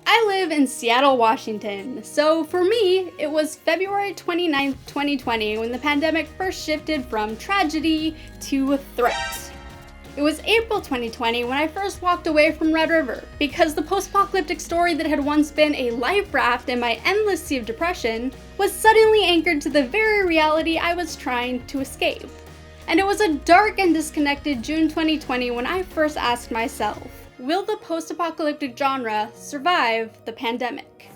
I live in Seattle, Washington, so for me, it was February 29th, 2020 when the pandemic first shifted from tragedy to threat. It was April 2020 when I first walked away from Red River, because the post-apocalyptic story that had once been a life raft in my endless sea of depression was suddenly anchored to the very reality I was trying to escape. And it was a dark and disconnected June 2020 when I first asked myself, will the post-apocalyptic genre survive the pandemic?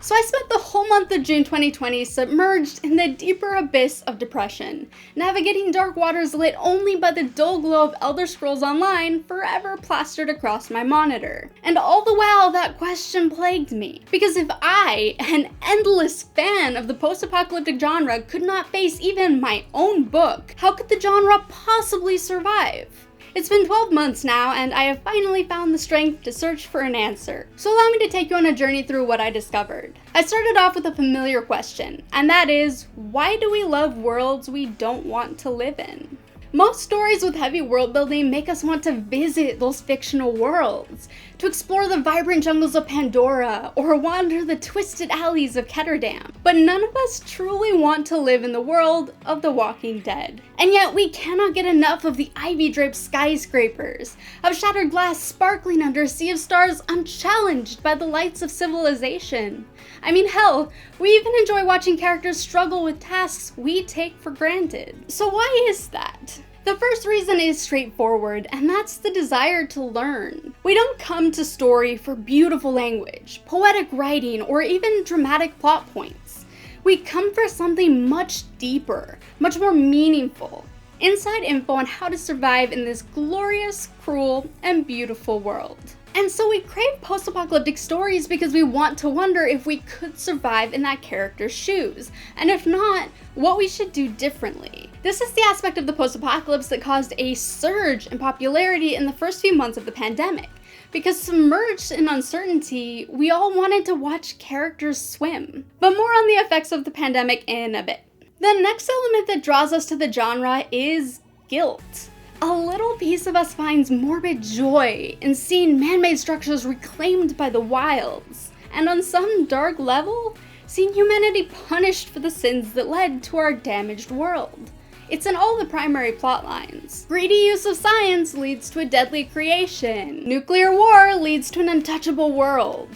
So I spent the whole month of June 2020 submerged in the deeper abyss of depression, navigating dark waters lit only by the dull glow of Elder Scrolls Online forever plastered across my monitor. And all the while that question plagued me, because if I, an endless fan of the post-apocalyptic genre, could not face even my own book, how could the genre possibly survive? It's been 12 months now, and I have finally found the strength to search for an answer. So allow me to take you on a journey through what I discovered. I started off with a familiar question, and that is, why do we love worlds we don't want to live in? Most stories with heavy world building make us want to visit those fictional worlds, to explore the vibrant jungles of Pandora, or wander the twisted alleys of Ketterdam. But none of us truly want to live in the world of The Walking Dead. And yet we cannot get enough of the ivy-draped skyscrapers, of shattered glass sparkling under a sea of stars unchallenged by the lights of civilization. I mean, hell, we even enjoy watching characters struggle with tasks we take for granted. So why is that? The first reason is straightforward, and that's the desire to learn. We don't come to story for beautiful language, poetic writing, or even dramatic plot points. We come for something much deeper, much more meaningful. Inside info on how to survive in this glorious, cruel, and beautiful world. And so we crave post-apocalyptic stories because we want to wonder if we could survive in that character's shoes, and if not, what we should do differently. This is the aspect of the post-apocalypse that caused a surge in popularity in the first few months of the pandemic. Because submerged in uncertainty, we all wanted to watch characters swim. But more on the effects of the pandemic in a bit. The next element that draws us to the genre is guilt. A little piece of us finds morbid joy in seeing man-made structures reclaimed by the wilds, and on some dark level, seeing humanity punished for the sins that led to our damaged world. It's in all the primary plot lines. Greedy use of science leads to a deadly creation. Nuclear war leads to an untouchable world.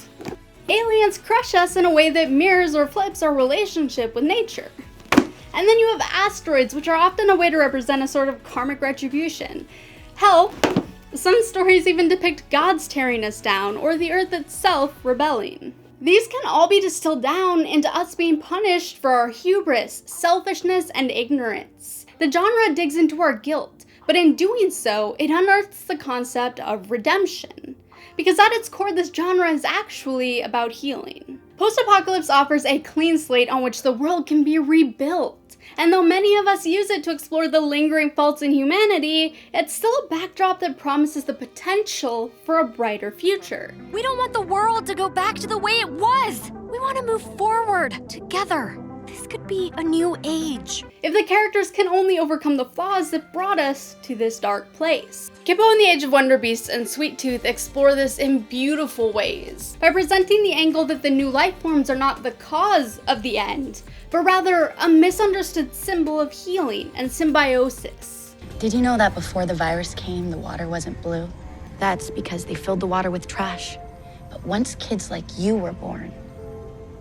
Aliens crush us in a way that mirrors or flips our relationship with nature. And then you have asteroids, which are often a way to represent a sort of karmic retribution. Hell, some stories even depict gods tearing us down, or the earth itself rebelling. These can all be distilled down into us being punished for our hubris, selfishness, and ignorance. The genre digs into our guilt, but in doing so, it unearths the concept of redemption. Because at its core, this genre is actually about healing. Post-apocalypse offers a clean slate on which the world can be rebuilt. And though many of us use it to explore the lingering faults in humanity, it's still a backdrop that promises the potential for a brighter future. We don't want the world to go back to the way it was! We want to move forward, together. This could be a new age. If the characters can only overcome the flaws that brought us to this dark place. Kipo and the Age of Wonderbeasts and Sweet Tooth explore this in beautiful ways, by presenting the angle that the new life forms are not the cause of the end, but rather a misunderstood symbol of healing and symbiosis. Did you know that before the virus came, the water wasn't blue? That's because they filled the water with trash. But once kids like you were born,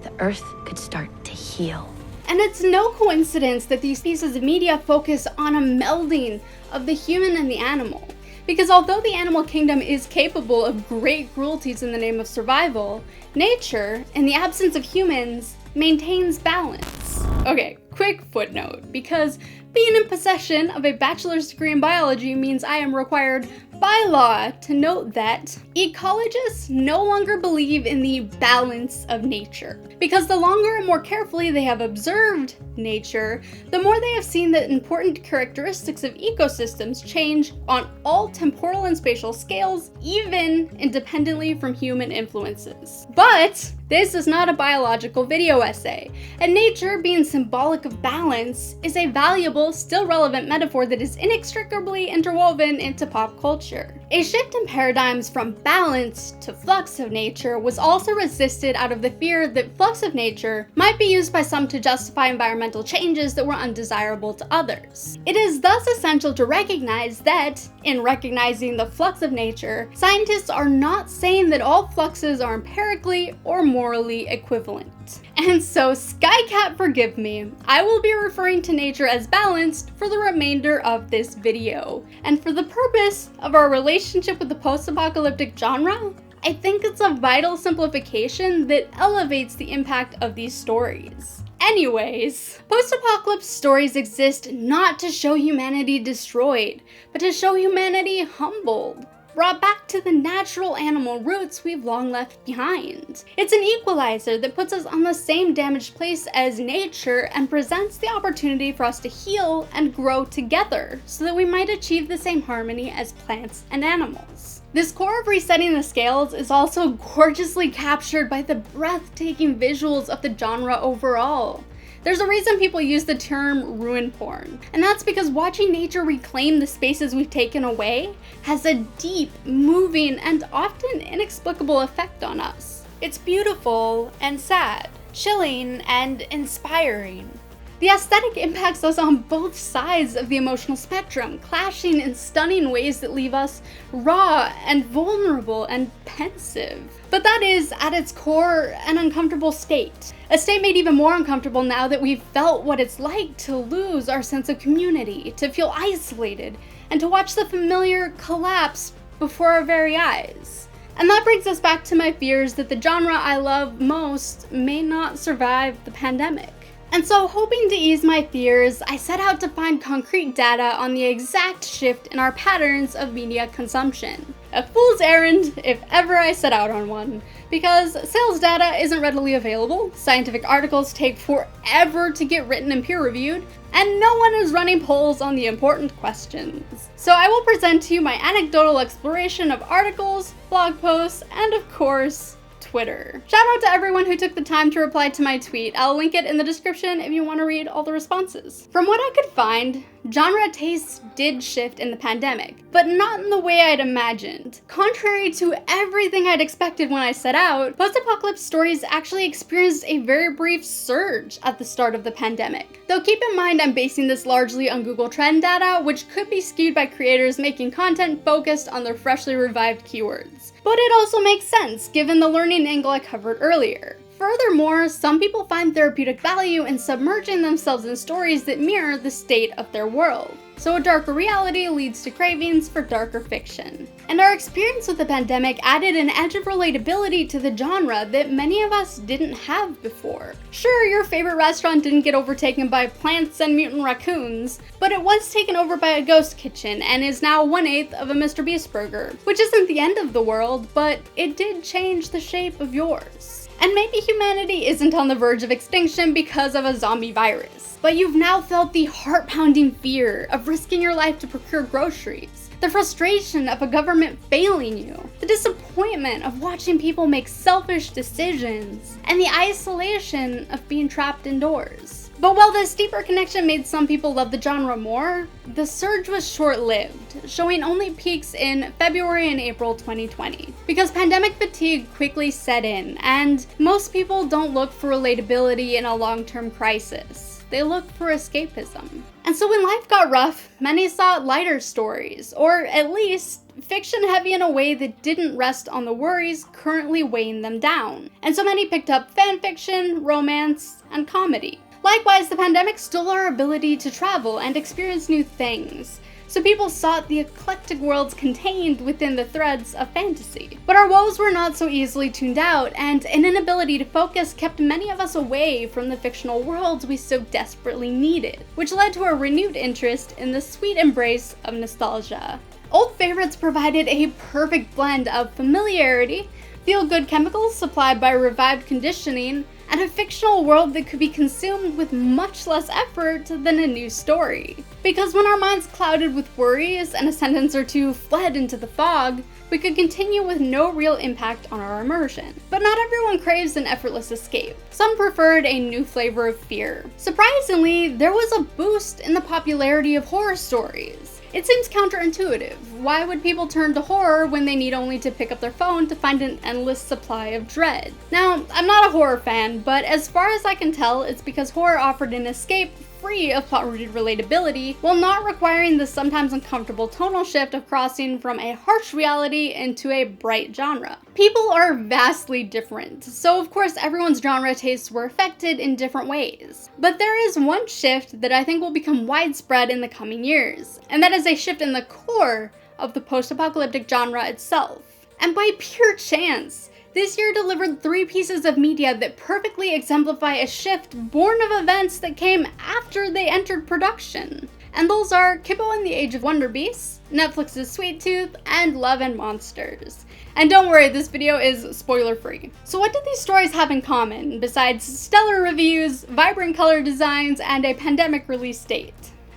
the earth could start to heal. And it's no coincidence that these pieces of media focus on a melding of the human and the animal. Because although the animal kingdom is capable of great cruelties in the name of survival, nature, in the absence of humans, maintains balance. Okay, quick footnote, because being in possession of a bachelor's degree in biology means I am required by law to note that ecologists no longer believe in the balance of nature. Because the longer and more carefully they have observed nature, the more they have seen that important characteristics of ecosystems change on all temporal and spatial scales, even independently from human influences. But this is not a biological video essay, and nature, being symbolic look of balance is a valuable, still relevant metaphor that is inextricably interwoven into pop culture. A shift in paradigms from balance to flux of nature was also resisted out of the fear that flux of nature might be used by some to justify environmental changes that were undesirable to others. It is thus essential to recognize that, in recognizing the flux of nature, scientists are not saying that all fluxes are empirically or morally equivalent. And so, Skycat, forgive me, I will be referring to nature as balanced for the remainder of this video. And for the purpose of our relationship with the post-apocalyptic genre, I think it's a vital simplification that elevates the impact of these stories. Anyways, post-apocalypse stories exist not to show humanity destroyed, but to show humanity humbled, brought back to the natural animal roots we've long left behind. It's an equalizer that puts us on the same damaged place as nature and presents the opportunity for us to heal and grow together so that we might achieve the same harmony as plants and animals. This core of resetting the scales is also gorgeously captured by the breathtaking visuals of the genre overall. There's a reason people use the term ruin porn, and that's because watching nature reclaim the spaces we've taken away has a deep, moving, and often inexplicable effect on us. It's beautiful and sad, chilling and inspiring. The aesthetic impacts us on both sides of the emotional spectrum, clashing in stunning ways that leave us raw and vulnerable and pensive. But that is, at its core, an uncomfortable state. A state made even more uncomfortable now that we've felt what it's like to lose our sense of community, to feel isolated, and to watch the familiar collapse before our very eyes. And that brings us back to my fears that the genre I love most may not survive the pandemic. And so, hoping to ease my fears, I set out to find concrete data on the exact shift in our patterns of media consumption. A fool's errand, if ever I set out on one, because sales data isn't readily available, scientific articles take forever to get written and peer-reviewed, and no one is running polls on the important questions. So I will present to you my anecdotal exploration of articles, blog posts, and of course, Twitter. Shout out to everyone who took the time to reply to my tweet. I'll link it in the description if you want to read all the responses. From what I could find, genre tastes did shift in the pandemic, but not in the way I'd imagined. Contrary to everything I'd expected when I set out, post-apocalypse stories actually experienced a very brief surge at the start of the pandemic. Though keep in mind I'm basing this largely on Google Trend data, which could be skewed by creators making content focused on their freshly revived keywords. But it also makes sense given the learning angle I covered earlier. Furthermore, some people find therapeutic value in submerging themselves in stories that mirror the state of their world. So a darker reality leads to cravings for darker fiction. And our experience with the pandemic added an edge of relatability to the genre that many of us didn't have before. Sure, your favorite restaurant didn't get overtaken by plants and mutant raccoons, but it was taken over by a ghost kitchen and is now 1/8 of a Mr. Beast burger, which isn't the end of the world, but it did change the shape of yours. And maybe humanity isn't on the verge of extinction because of a zombie virus, but you've now felt the heart-pounding fear of risking your life to procure groceries, the frustration of a government failing you, the disappointment of watching people make selfish decisions, and the isolation of being trapped indoors. But while this deeper connection made some people love the genre more, the surge was short-lived, showing only peaks in February and April 2020. Because pandemic fatigue quickly set in, and most people don't look for relatability in a long-term crisis. They look for escapism. And so when life got rough, many sought lighter stories, or at least fiction heavy in a way that didn't rest on the worries currently weighing them down. And so many picked up fanfiction, romance, and comedy. Likewise, the pandemic stole our ability to travel and experience new things, so people sought the eclectic worlds contained within the threads of fantasy. But our woes were not so easily tuned out, and an inability to focus kept many of us away from the fictional worlds we so desperately needed, which led to a renewed interest in the sweet embrace of nostalgia. Old favorites provided a perfect blend of familiarity, feel-good chemicals supplied by revived conditioning, and a fictional world that could be consumed with much less effort than a new story. Because when our minds clouded with worries and a sentence or two fled into the fog, we could continue with no real impact on our immersion. But not everyone craves an effortless escape. Some preferred a new flavor of fear. Surprisingly, there was a boost in the popularity of horror stories. It seems counterintuitive. Why would people turn to horror when they need only to pick up their phone to find an endless supply of dread? Now, I'm not a horror fan, but as far as I can tell, it's because horror offered an escape free of plot-rooted relatability, while not requiring the sometimes uncomfortable tonal shift of crossing from a harsh reality into a bright genre. People are vastly different, so of course everyone's genre tastes were affected in different ways. But there is one shift that I think will become widespread in the coming years, and that is a shift in the core of the post-apocalyptic genre itself. And by pure chance, this year delivered 3 pieces of media that perfectly exemplify a shift born of events that came after they entered production. And those are Kipo and the Age of Wonderbeasts, Netflix's Sweet Tooth, and Love and Monsters. And don't worry, this video is spoiler free. So what did these stories have in common, besides stellar reviews, vibrant color designs, and a pandemic release date?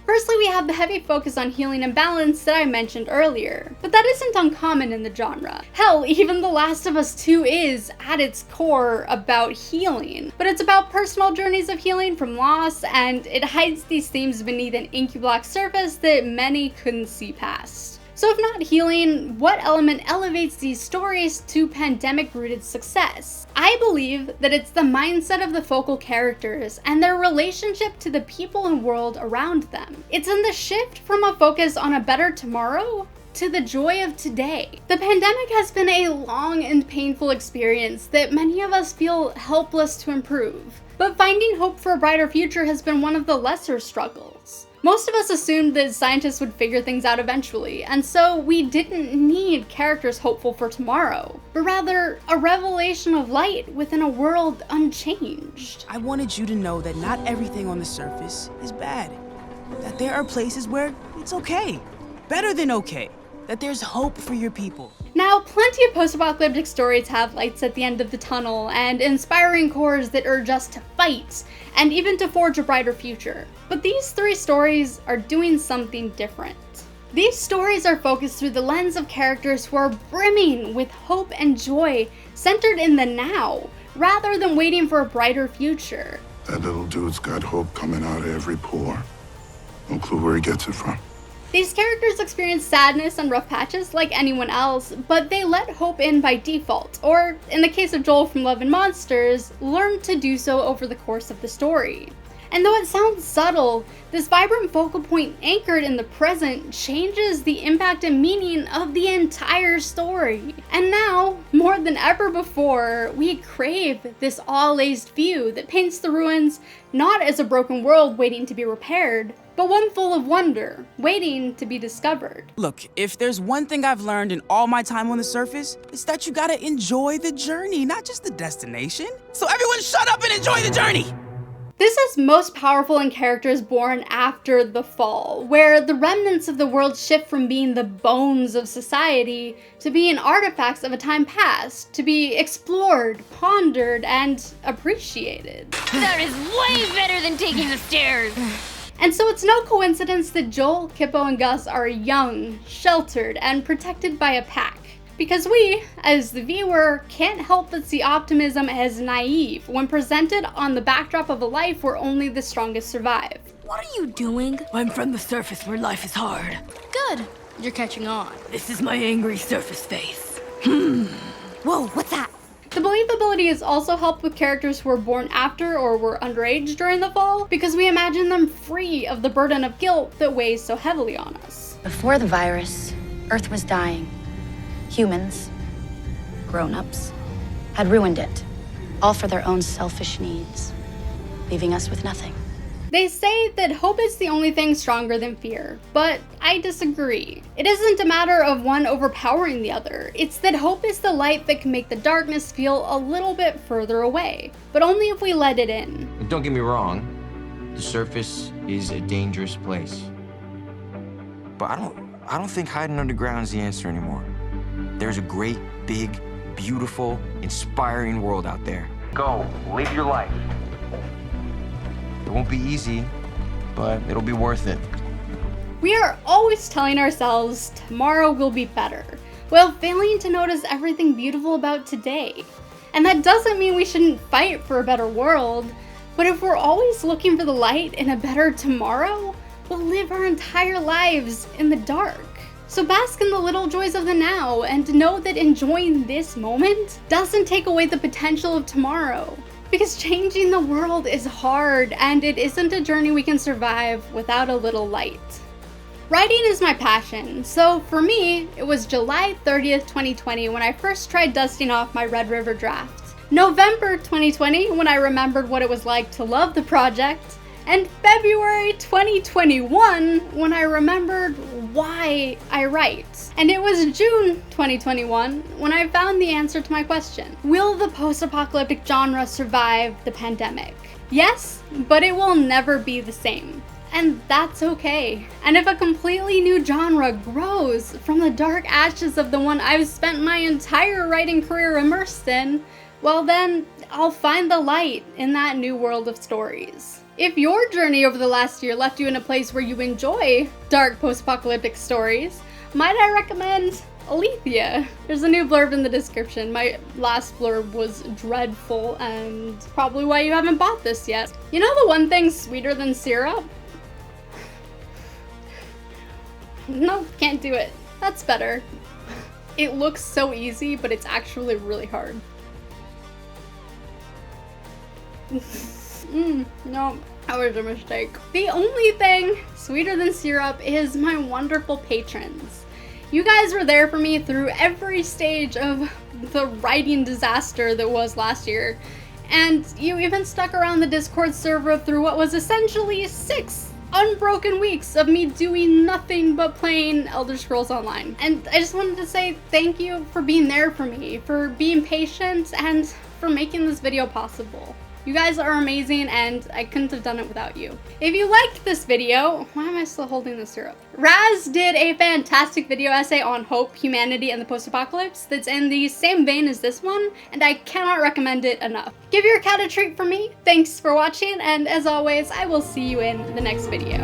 Firstly, we have the heavy focus on healing and balance that I mentioned earlier, but that isn't uncommon in the genre. Hell, even The Last of Us 2 is, at its core, about healing. But it's about personal journeys of healing from loss, and it hides these themes beneath an inky black surface that many couldn't see past. So if not healing, what element elevates these stories to pandemic-rooted success? I believe that it's the mindset of the focal characters and their relationship to the people and world around them. It's in the shift from a focus on a better tomorrow to the joy of today. The pandemic has been a long and painful experience that many of us feel helpless to improve. But finding hope for a brighter future has been one of the lesser struggles. Most of us assumed that scientists would figure things out eventually, and so we didn't need characters hopeful for tomorrow, but rather a revelation of light within a world unchanged. I wanted you to know that not everything on the surface is bad. That there are places where it's okay, better than okay. That there's hope for your people. Now, plenty of post-apocalyptic stories have lights at the end of the tunnel and inspiring cores that urge us to fight and even to forge a brighter future. But these 3 stories are doing something different. These stories are focused through the lens of characters who are brimming with hope and joy, centered in the now, rather than waiting for a brighter future. That little dude's got hope coming out of every pore. No clue where he gets it from. These characters experience sadness and rough patches like anyone else, but they let hope in by default, or in the case of Joel from Love and Monsters, learn to do so over the course of the story. And though it sounds subtle, this vibrant focal point anchored in the present changes the impact and meaning of the entire story. And now, more than ever before, we crave this all-azed view that paints the ruins not as a broken world waiting to be repaired, but one full of wonder, waiting to be discovered. Look, if there's one thing I've learned in all my time on the surface, it's that you gotta enjoy the journey, not just the destination. So everyone shut up and enjoy the journey! This is most powerful in characters born after the fall, where the remnants of the world shift from being the bones of society to being artifacts of a time past, to be explored, pondered, and appreciated. That is way better than taking the stairs! And so it's no coincidence that Joel, Kipo, and Gus are young, sheltered, and protected by a pack. Because we, as the viewer, can't help but see optimism as naive when presented on the backdrop of a life where only the strongest survive. What are you doing? I'm from the surface where life is hard. Good. You're catching on. This is my angry surface face. Whoa, what's that? The believability is also helped with characters who were born after or were underage during the fall, because we imagine them free of the burden of guilt that weighs so heavily on us. Before the virus, Earth was dying. Humans, grown-ups, had ruined it, all for their own selfish needs, leaving us with nothing. They say that hope is the only thing stronger than fear, but I disagree. It isn't a matter of one overpowering the other. It's that hope is the light that can make the darkness feel a little bit further away, but only if we let it in. Don't get me wrong, the surface is a dangerous place. But I don't think hiding underground is the answer anymore. There's a great, big, beautiful, inspiring world out there. Go, live your life. It won't be easy, but it'll be worth it. We are always telling ourselves tomorrow will be better, while failing to notice everything beautiful about today. And that doesn't mean we shouldn't fight for a better world, but if we're always looking for the light in a better tomorrow, we'll live our entire lives in the dark. So bask in the little joys of the now and know that enjoying this moment doesn't take away the potential of tomorrow. Because changing the world is hard, and it isn't a journey we can survive without a little light. Writing is my passion, so for me, it was July 30th, 2020 when I first tried dusting off my Red River draft, November 2020 when I remembered what it was like to love the project, and February 2021 when I remembered why I write. And it was June 2021 when I found the answer to my question. Will the post-apocalyptic genre survive the pandemic? Yes, but it will never be the same. And that's okay. And if a completely new genre grows from the dark ashes of the one I've spent my entire writing career immersed in, well then, I'll find the light in that new world of stories. If your journey over the last year left you in a place where you enjoy dark post-apocalyptic stories, might I recommend Aletheia? There's a new blurb in the description. My last blurb was dreadful and probably why you haven't bought this yet. You know the one thing sweeter than syrup? No, can't do it. That's better. It looks so easy, but it's actually really hard. No, that was a mistake. The only thing sweeter than syrup is my wonderful patrons. You guys were there for me through every stage of the writing disaster that was last year, and you even stuck around the Discord server through what was essentially 6 unbroken weeks of me doing nothing but playing Elder Scrolls Online. And I just wanted to say thank you for being there for me, for being patient, and for making this video possible. You guys are amazing, and I couldn't have done it without you. If you liked this video, why am I still holding the syrup? Raz did a fantastic video essay on hope, humanity, and the post-apocalypse that's in the same vein as this one, and I cannot recommend it enough. Give your cat a treat from me. Thanks for watching, and as always, I will see you in the next video.